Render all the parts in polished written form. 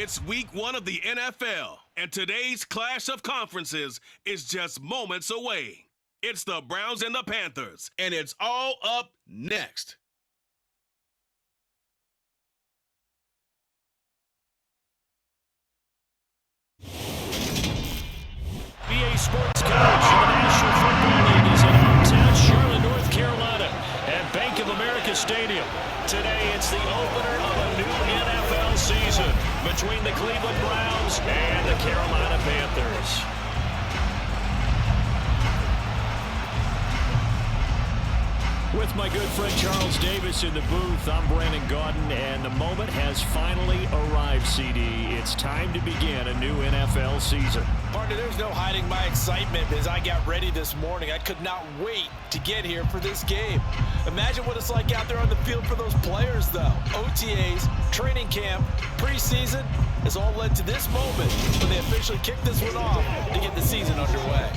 It's week 1 of the NFL, and today's clash of conferences is just moments away. It's the Browns and the Panthers, and it's all up next. BA Sports coverage in the National Football League is in hometown Charlotte, North Carolina at Bank of America Stadium. Today it's the opener of a new NFL season between the Cleveland Browns and the Carolina Panthers. With my good friend Charles Davis in the booth, I'm Brandon Gaudin, and the moment has finally arrived, CD. It's time to begin a new NFL season. Partner, there's no hiding my excitement as I got ready this morning. I could not wait to get here for this game. Imagine what it's like out there on the field for those players, though. OTAs, training camp, preseason has all led to this moment when they officially kick this one off to get the season underway.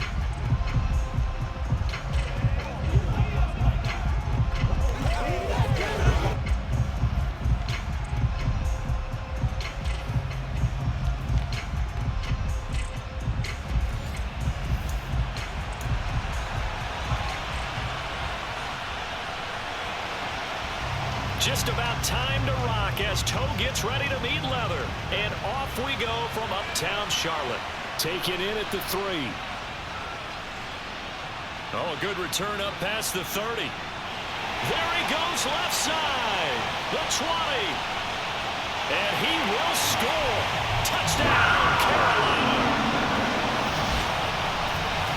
Just about time to rock as Toe gets ready to meet leather. And off we go from uptown Charlotte. Taking in at the 3. Oh, a good return up past the 30. There he goes left side. The 20. And he will score. Touchdown, Carolina.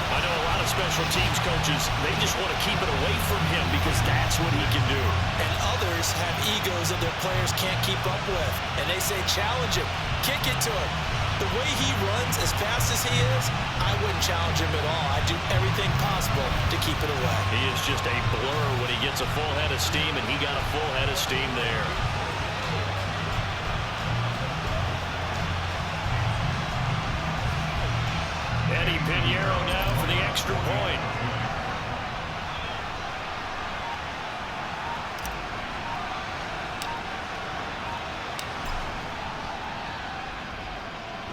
I know a lot of special teams coaches, they just want to keep it away from him because that's what he can do. And others have egos that their players can't keep up with. And they say challenge him, kick it to him. The way he runs as fast as he is, I wouldn't challenge him at all. I'd do everything possible to keep it away. He is just a blur when he gets a full head of steam, and he got a full head of steam there. Eddie Pinheiro now for the extra point.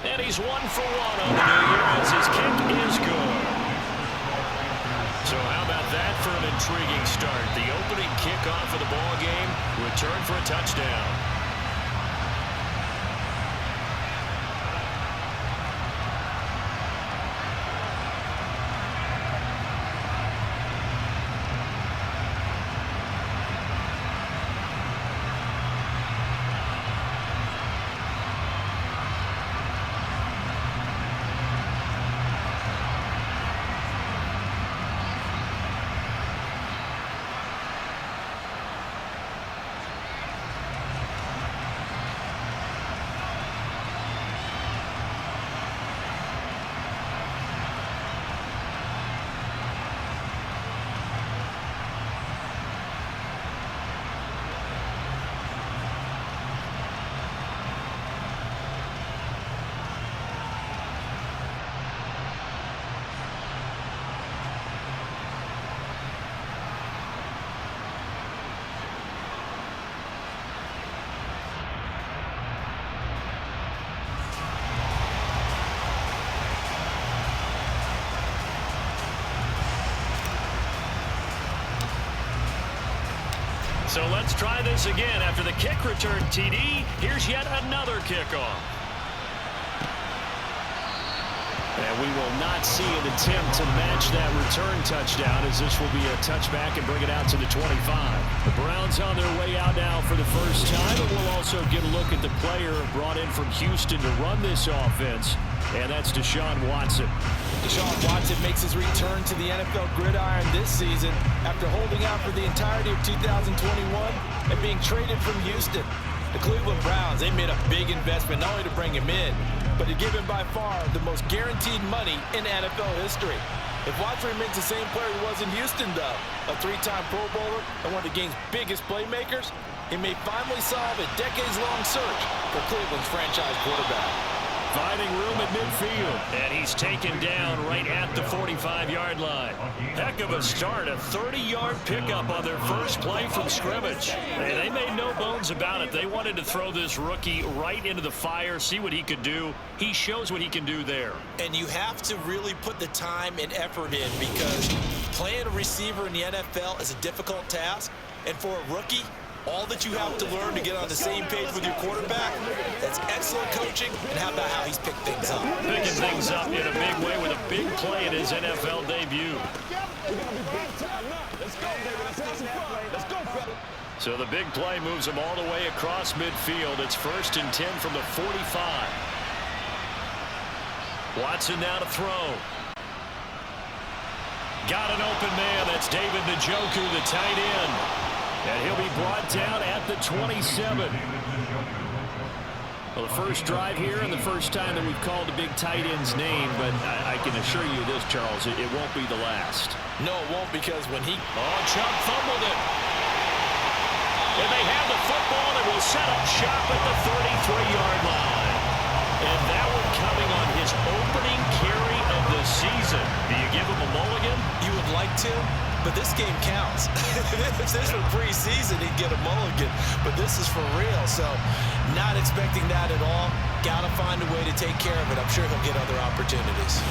And he's 1 for 1 on the new year as his kick is good. So how about that for an intriguing start? The opening kickoff of the ball game, return for a touchdown. So let's try this again. After the kick return, TD, here's yet another kickoff. And we will not see an attempt to match that return touchdown, as this will be a touchback and bring it out to the 25. The Browns on their way out now for the first time, and we'll also get a look at the player brought in from Houston to run this offense, and that's Deshaun Watson. Deshaun Watson makes his return to the NFL gridiron this season after holding out for the entirety of 2021 and being traded from Houston. The Cleveland Browns, they made a big investment not only to bring him in, but to give him by far the most guaranteed money in NFL history. If Watson remains the same player he was in Houston, though, a 3-time Pro Bowler and one of the game's biggest playmakers, he may finally solve a decades-long search for Cleveland's franchise quarterback. Finding room at midfield. And he's taken down right at the 45-yard line. Heck of a start. A 30-yard pickup on their first play from scrimmage. And they made no bones about it. They wanted to throw this rookie right into the fire, see what he could do. He shows what he can do there. And you have to really put the time and effort in, because playing a receiver in the NFL is a difficult task. And for a rookie, all that you have to learn to get on the same page with your quarterback, that's excellent coaching. And how about how he's picked things up? Picking things up in a big way with a big play in his NFL debut. So the big play moves him all the way across midfield. It's 1st and 10 from the 45. Watson now to throw. Got an open man. That's David Njoku, the tight end. And he'll be brought down at the 27. Well, the first drive here and the first time that we've called the big tight end's name, but I can assure you this, Charles, it won't be the last. No, it won't, because when he... Oh, Chubb fumbled it. And they have the football and will set up shop at the 33-yard line. And that one coming on his opening carry of the season. Do you give him a mulligan? You would like to, but this game counts. If this were preseason, he'd get a mulligan, but this is for real. So not expecting that at all. Got to find a way to take care of it. I'm sure he'll get other opportunities.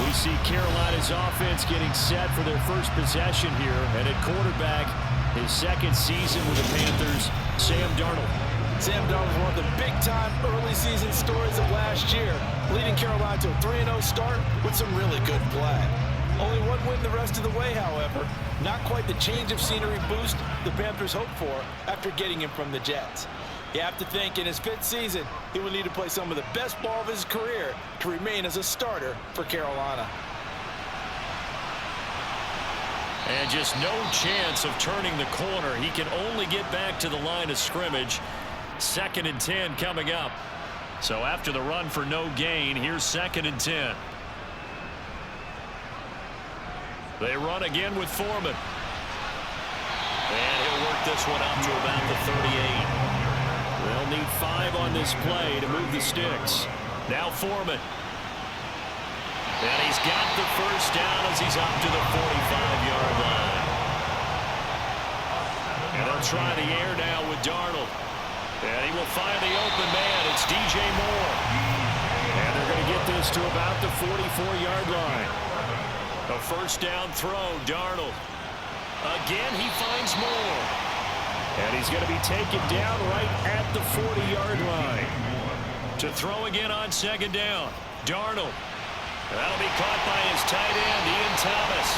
We see Carolina's offense getting set for their first possession here. And at quarterback, his second season with the Panthers, Sam Darnold. Sam Darnold was one of the big-time early-season stories of last year, leading Carolina to a 3-0 start with some really good play. Only one win the rest of the way, however. Not quite the change of scenery boost the Panthers hoped for after getting him from the Jets. You have to think in his 5th season, he will need to play some of the best ball of his career to remain as a starter for Carolina. And just no chance of turning the corner. He can only get back to the line of scrimmage. 2nd and 10 coming up. So after the run for no gain, here's 2nd and 10. They run again with Foreman. And he'll work this one up to about the 38. They'll need 5 on this play to move the sticks. Now Foreman. And he's got the first down as he's up to the 45-yard line. And they'll try the air now with Darnold. And he will find the open man. It's DJ Moore. And they're going to get this to about the 44-yard line. A first down throw, Darnold. Again, he finds Moore. And he's going to be taken down right at the 40-yard line. To throw again on 2nd down, Darnold. That'll be caught by his tight end, Ian Thomas.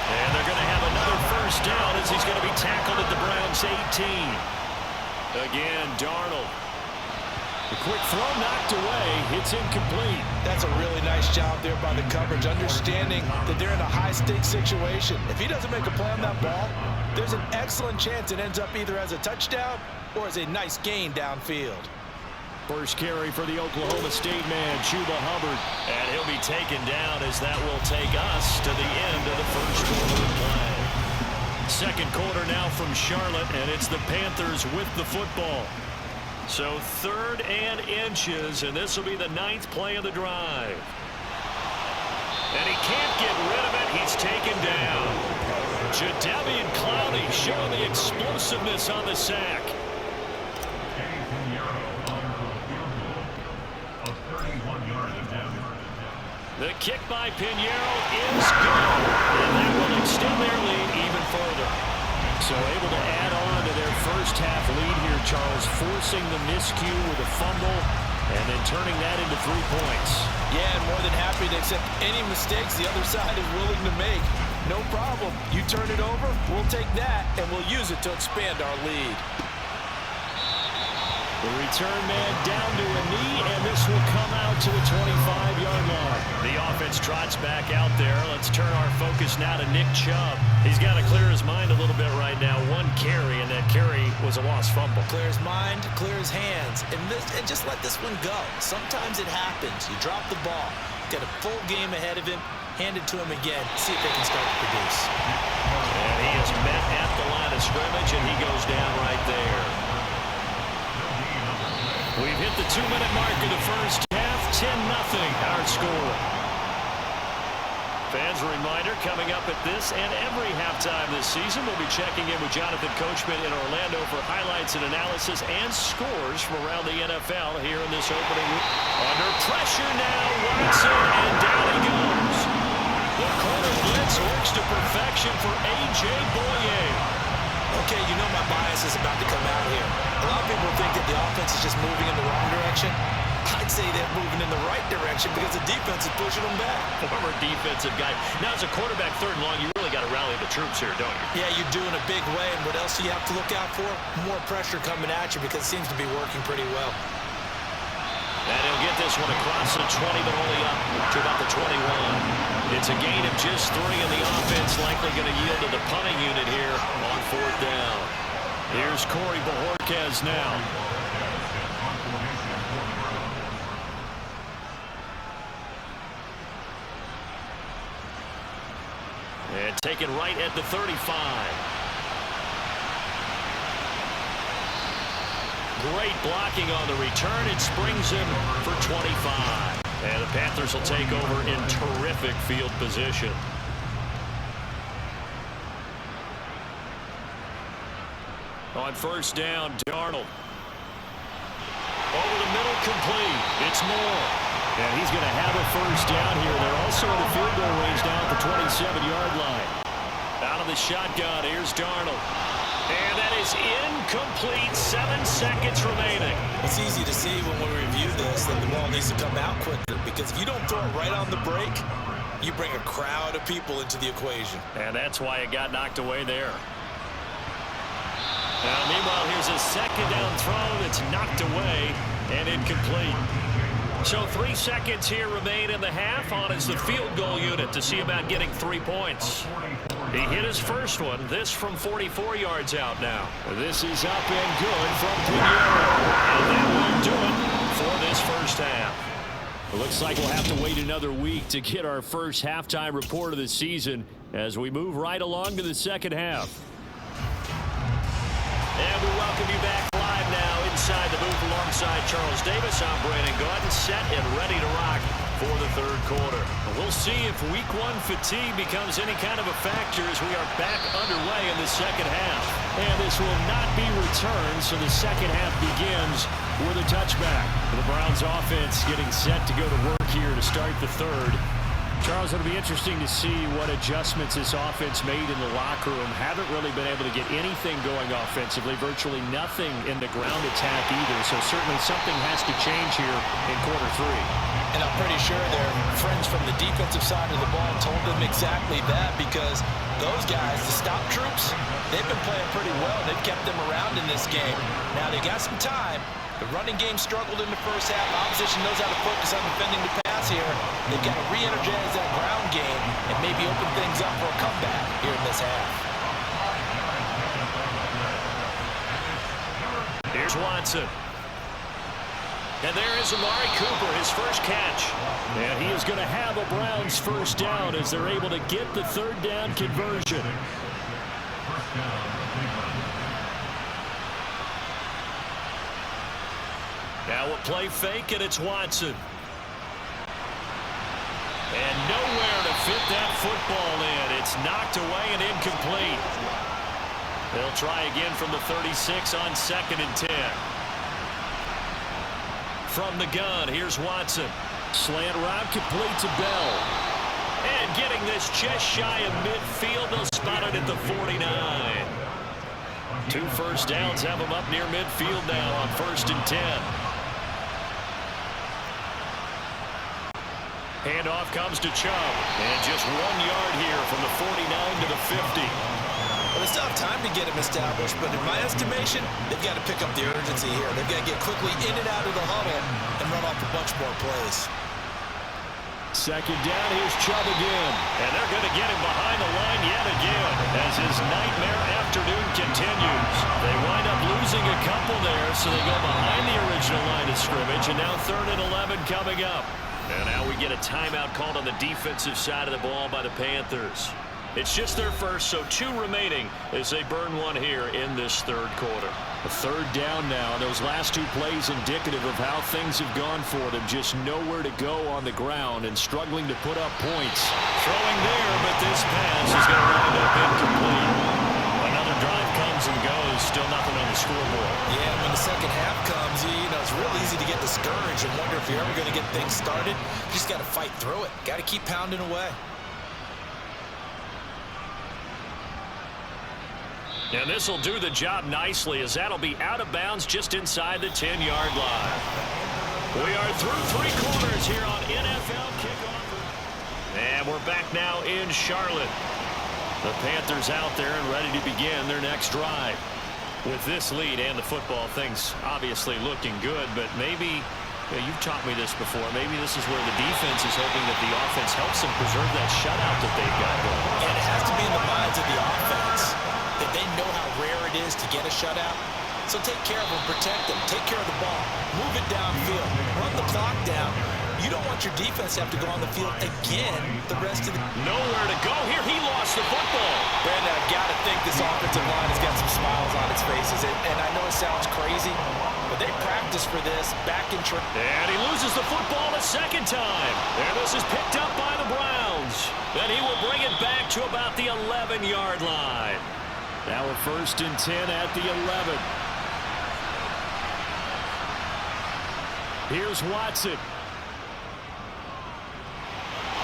And they're going to have another first down as he's going to be tackled at the Browns' 18. Again, Darnold. The quick throw knocked away. It's incomplete. That's a really nice job there by the coverage, understanding that they're in a high-stakes situation. If he doesn't make a play on that ball, there's an excellent chance it ends up either as a touchdown or as a nice gain downfield. First carry for the Oklahoma State man, Chuba Hubbard. And he'll be taken down as that will take us to the end of the first quarter of play. 2nd quarter now from Charlotte, and it's the Panthers with the football. So 3rd and inches, and this will be the 9th play of the drive. And he can't get rid of it. He's taken down. Jadeveon Clowney showing the explosiveness on the sack. The kick by Pinheiro is good. And that will extend their lead even further. So able to add on to their first half lead here, Charles, forcing the miscue with a fumble and then turning that into 3 points. Yeah, and more than happy to accept any mistakes the other side is willing to make. No problem. You turn it over, we'll take that, and we'll use it to expand our lead. The return man down to a knee, and this will come out to the 25-yard line. The offense trots back out there. Let's turn our focus now to Nick Chubb. He's got to clear his mind a little bit right now. 1 carry, and that carry was a lost fumble. Clear his mind, clear his hands, and just let this one go. Sometimes it happens. You drop the ball, get a full game ahead of him, hand it to him again, see if they can start to produce. And he is met at the line of scrimmage, and he goes down right there. We've hit the 2-minute mark of the first half. our score. Fans, a reminder, coming up at this and every halftime this season, we'll be checking in with Jonathan Coachman in Orlando for highlights and analysis and scores from around the NFL here in this opening week. Under pressure now, Watson, and down he goes. The corner blitz works to perfection for A.J. Boye. Okay, you know my bias is about to come out here. A lot of people think that the offense is just moving in the wrong direction. I'd say they're moving in the right direction because the defense is pushing them back. Former defensive guy. Now, as a quarterback, third and long, you really got to rally the troops here, don't you? Yeah, you do in a big way. And what else do you have to look out for? More pressure coming at you because it seems to be working pretty well. And he'll get this one across the 20, but only up to about the 21. It's a gain of just 3, and the offense likely going to yield to the punting unit here on 4th down. Here's Corey Bojorquez now. And taken right at the 35. Great blocking on the return. It springs him for 25. And the Panthers will take over in terrific field position. On 1st down, Darnold. Over the middle, complete. It's Moore. And he's going to have a 1st down here. They're also in the field goal range now at the 27-yard line. Out of the shotgun, here's Darnold. And that is incomplete. 7 seconds remaining. It's easy to see when we review this that the ball needs to come out quicker because if you don't throw it right on the break, you bring a crowd of people into the equation. And that's why it got knocked away there. Now, meanwhile, here's a 2nd down throw that's knocked away and incomplete. So 3 seconds here remain in the half. On is the field goal unit to see about getting 3 points. He hit his first one. This from 44 yards out now. This is up and good from Pinheiro. And that will do it for this 1st half. It looks like we'll have to wait another week to get our first halftime report of the season as we move right along to the 2nd half. And we welcome you back live now inside the booth alongside Charles Davis. I'm Brandon Gordon, set and ready to rock for the 3rd quarter. We'll see if week 1 fatigue becomes any kind of a factor as we are back underway in the 2nd half. And this will not be returned, so the 2nd half begins with a touchback. The Browns offense getting set to go to work here to start the 3rd. Charles, it'll be interesting to see what adjustments this offense made in the locker room. Haven't really been able to get anything going offensively, virtually nothing in the ground attack either. So certainly something has to change here in quarter 3. And I'm pretty sure their friends from the defensive side of the ball told them exactly that because those guys, the stop troops, they've been playing pretty well. They've kept them around in this game. Now they got some time. The running game struggled in the 1st half. The opposition knows how to focus on defending the pass here. They've got to re-energize that ground game and maybe open things up for a comeback here in this half. Here's Watson. And there is Amari Cooper, his first catch. And he is going to have a Browns 1st down as they're able to get the 3rd down conversion. Now a play fake, and it's Watson. And nowhere to fit that football in. It's knocked away and incomplete. They'll try again from the 36 on 2nd and 10. From the gun, here's Watson. Slant route complete to Bell. And getting this just shy of midfield, they'll spot it at the 49. 2 1st downs have them up near midfield now on 1st and 10. Handoff comes to Chubb. And just 1 yard here from the 49 to the 50. Well, they still have time to get him established, but in my estimation, they've got to pick up the urgency here. They've got to get quickly in and out of the huddle and run off a bunch more plays. 2nd down, here's Chubb again. And they're going to get him behind the line yet again as his nightmare afternoon continues. They wind up losing a couple there, so they go behind the original line of scrimmage, and now 3rd and 11 coming up. And now we get a timeout called on the defensive side of the ball by the Panthers. It's just their first, so 2 remaining as they burn one here in this third quarter. A third down now. Those last 2 plays indicative of how things have gone for them. Just nowhere to go on the ground and struggling to put up points. Throwing there, but this pass is going to wind up incomplete. Another drive comes and goes. Still nothing on the scoreboard. Yeah, when the second half comes, you know, it's real easy to get discouraged and wonder if you're ever going to get things started. You just got to fight through it. Got to keep pounding away. And this will do the job nicely, as that'll be out of bounds just inside the 10-yard line. We are through 3 quarters here on NFL Kickoff. And we're back now in Charlotte. The Panthers out there and ready to begin their next drive. With this lead and the football, things obviously looking good, but maybe, you've taught me this before, maybe this is where the defense is hoping that the offense helps them preserve that shutout that they've got going. And it has to be in the minds of the offense that they know how rare it is to get a shutout. So take care of them, protect them, take care of the ball, move it downfield, run the clock down. You don't want your defense to have to go on the field again the rest of the... Nowhere to go here. He lost the football. Brandon, I've got to think this offensive line has got some smiles on its faces. And I know it sounds crazy, but they practiced for this back in training. And he loses the football a second time. And this is picked up by the Browns. Then he will bring it back to about the 11-yard line. Now a 1st and 10 at the 11. Here's Watson.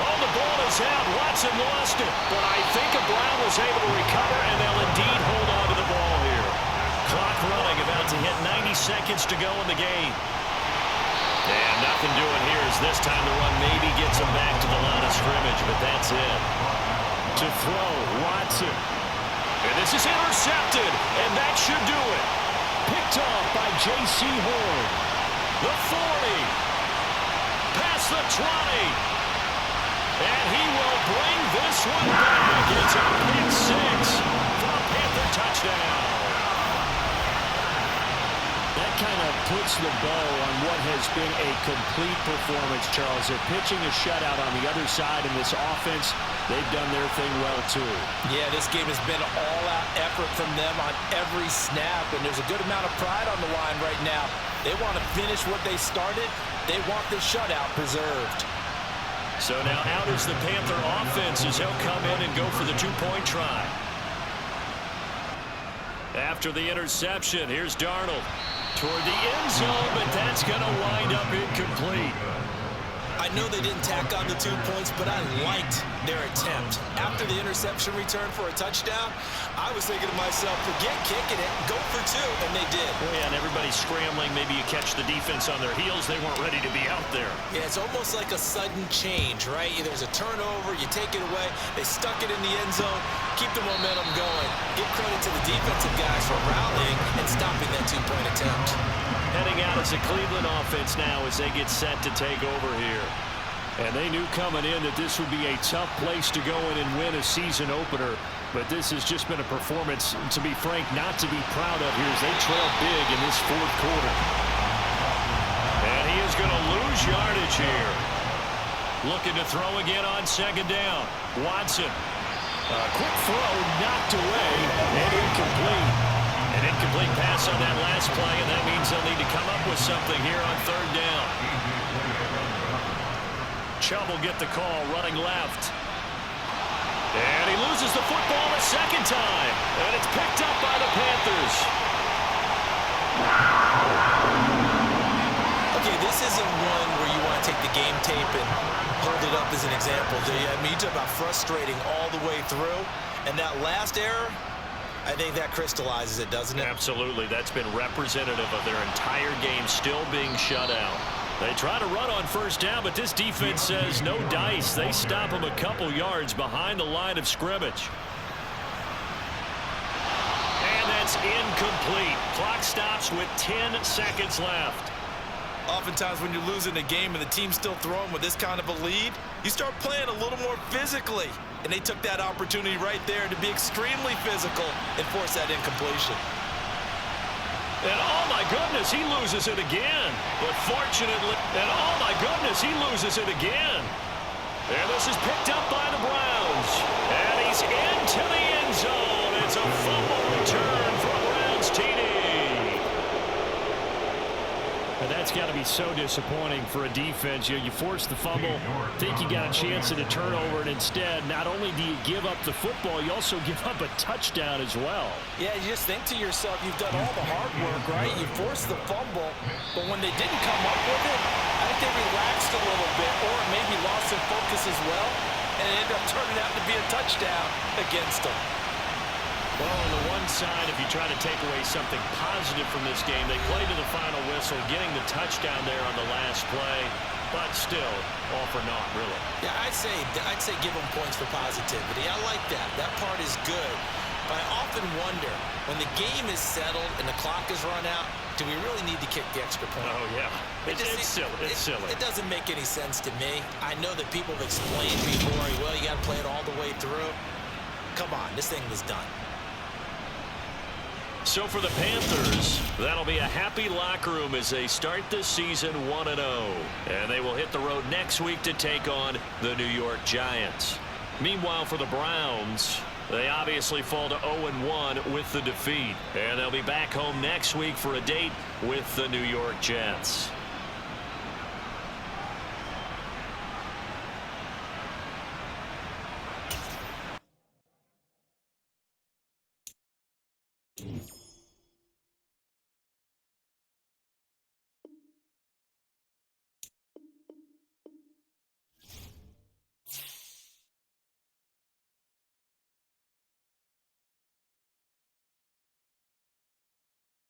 Oh, the ball is out. Watson lost it. But I think Brown was able to recover, and they'll indeed hold on to the ball here. Clock running, about to hit 90 seconds to go in the game. And nothing doing here as this time the run maybe gets him back to the line of scrimmage, but that's it. To throw, Watson. And this is intercepted, and that should do it. Picked off by J.C. Horn. The 40. Past the 20. And he will bring this one back. It's a pick 6 for a Panther touchdown. That kind of puts the bow on what has been a complete performance, Charles. They're pitching a shutout on the other side in this offense. They've done their thing well, too. Yeah, this game has been an all-out effort from them on every snap, and there's a good amount of pride on the line right now. They want to finish what they started. They want the shutout preserved. So now out is the Panther offense as they'll come in and go for the 2-point try. After the interception, here's Darnold toward the end zone, but that's going to wind up incomplete. I know they didn't tack on the 2 points, but I liked their attempt. After the interception return for a touchdown, I was thinking to myself, forget kicking it, go for 2, and they did. Well, yeah, and everybody's scrambling. Maybe you catch the defense on their heels. They weren't ready to be out there. Yeah, it's almost like a sudden change, right? There's a turnover, you take it away, they stuck it in the end zone, keep the momentum going. Give credit to the defensive guys for rallying and stopping that 2-point attempt. Heading out as a Cleveland offense now as they get set to take over here. And they knew coming in that this would be a tough place to go in and win a season opener. But this has just been a performance, to be frank, not to be proud of here as they trail big in this 4th quarter. And he is going to lose yardage here. Looking to throw again on 2nd down. Watson. A quick throw knocked away and incomplete. An incomplete pass on that last play, and that means they'll need to come up with something here on 3rd down. Chubb will get the call, running left. And he loses the football a 2nd time. And it's picked up by the Panthers. Okay, this isn't one where you want to take the game tape and hold it up as an example, do you? I mean, you talk about frustrating all the way through. And that last error, I think that crystallizes it, doesn't it? Absolutely. That's been representative of their entire game still being shut out. They try to run on 1st down, but this defense says no dice. They stop them a couple yards behind the line of scrimmage. And that's incomplete. Clock stops with 10 seconds left. Oftentimes when you're losing a game and the team's still throwing with this kind of a lead, you start playing a little more physically. And they took that opportunity right there to be extremely physical and force that incompletion. And oh my goodness, he loses it again. But fortunately, and oh my goodness, he loses it again. And this is picked up by the Browns. And he's in It's a fumble return for a Browns TD. And that's got to be so disappointing for a defense. You force the fumble, think you got a chance at a turnover, and instead, not only do you give up the football, you also give up a touchdown as well. Yeah, you just think to yourself, you've done all the hard work, right? You forced the fumble, but when they didn't come up with it, I think they relaxed a little bit, or maybe lost their focus as well, and it ended up turning out to be a touchdown against them. Well, on the one side, if you try to take away something positive from this game, they played to the final whistle, getting the touchdown there on the last play, but still, all for naught, really. Yeah, I'd say give them points for positivity. I like that. That part is good. But I often wonder, when the game is settled and the clock is run out, do we really need to kick the extra point? Oh, yeah. It's silly. It's silly. It doesn't make any sense to me. I know that people have explained before, well, you got to play it all the way through. Come on, this thing was done. So for the Panthers, that'll be a happy locker room as they start this season 1-0. And they will hit the road next week to take on the New York Giants. Meanwhile, for the Browns, they obviously fall to 0-1 with the defeat. And they'll be back home next week for a date with the New York Jets.